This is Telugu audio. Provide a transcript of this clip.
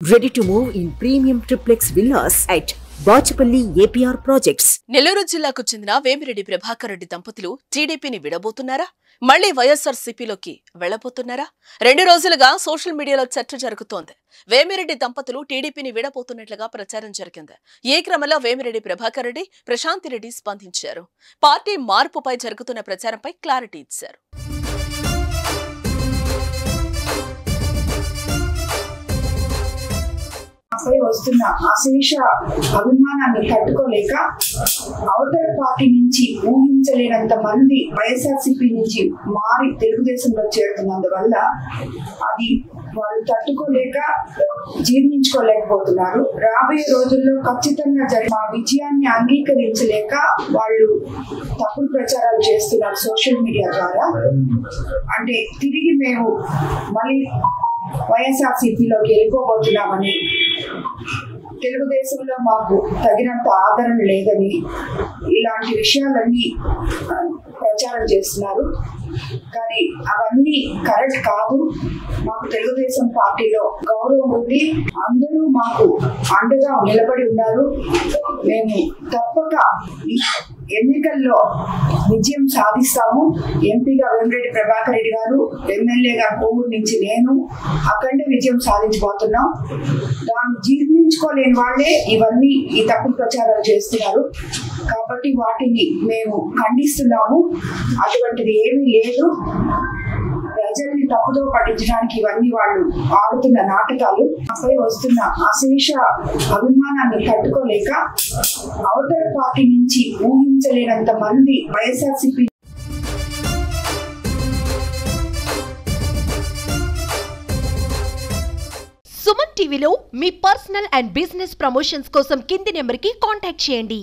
Ready to move in premium triplex villas at Bachapalli APR Projects. Nellore జిల్లాకు చెందిన వేమిరెడ్డి ప్రభాకర్ రెడ్డి దంపతులు టీడీపీని విడబోతున్నారా? మళ్లీ వైఎస్ఆర్సీపీలోకి వెళ్లబోతున్నారా? 2 రోజులుగా సోషల్ మీడియాలో చర్చ జరుగుతోంది. వేమిరెడ్డి దంపతులు టీడీపీని విడబోతున్నట్లుగా ప్రచారం జరిగింది. ఈ క్రమంలో వేమిరెడ్డి ప్రభాకర్ రెడ్డి, ప్రశాంతి రెడ్డి స్పందించారు. పార్టీ మార్పుపై జరుగుతున్న ప్రచారంపై క్లారిటీ ఇచ్చారు. వస్తున్న అశేష అభిమానాన్ని తట్టుకోలేక అవతల పార్టీ నుంచి ఊహించలేనంత మంది వైఎస్ఆర్సీపీ నుంచి మారి తెలుగుదేశంలో చేరుతున్నందువల్ల అది వాళ్ళు తట్టుకోలేక జీర్ణించుకోలేకపోతున్నారు. రాబోయే రోజుల్లో ఖచ్చితంగా జరిగిన విజయాన్ని అంగీకరించలేక వాళ్ళు తప్పుడు ప్రచారాలు చేస్తున్నారు సోషల్ మీడియా ద్వారా. అంటే తిరిగి మేము మళ్ళీ వైఎస్ఆర్సీపీలోకి వెళ్ళిపోబోతున్నామని, తెలుగుదేశంలో మాకు తగినంత ఆదరణ లేదని, ఇలాంటి విషయాలన్నీ ప్రచారం చేస్తున్నారు. కానీ అవన్నీ కరెక్ట్ కాదు. మాకు తెలుగుదేశం పార్టీలో గౌరవం ఉంది. అందరూ మాకు అండగా నిలబడి ఉన్నారు. మేము తప్పక ఎన్నికల్లో విజయం సాధిస్తాము. ఎంపీగా వేమిరెడ్డి ప్రభాకర్ రెడ్డి గారు, ఎమ్మెల్యేగా కోవూరు నుంచి నేను అఖండ విజయం సాధించబోతున్నాం. దాన్ని జీర్ణించుకోలేని వాళ్ళే ఇవన్నీ ఈ తప్పుడు ప్రచారాలు చేస్తున్నారు. కాబట్టి వాటిని మేము ఖండిస్తున్నాము. అటువంటిది ఏమీ లేదు. ప్రజల్ని తప్పుదో పట్టించడానికి ఇవన్నీ వాళ్ళు ఆడుతున్న నాటకాలు. నాపై వస్తున్న అశేష అభిమానాన్ని తట్టుకోలేక అవతల పార్టీ నుంచి ఊహించలేనంత మంది వైఎస్ఆర్సీపీ సుమన్ టీవీలో మీ పర్సనల్ అండ్ బిజినెస్ ప్రమోషన్స్ కోసం కింది నెంబర్కి కాంటాక్ట్ చేయండి.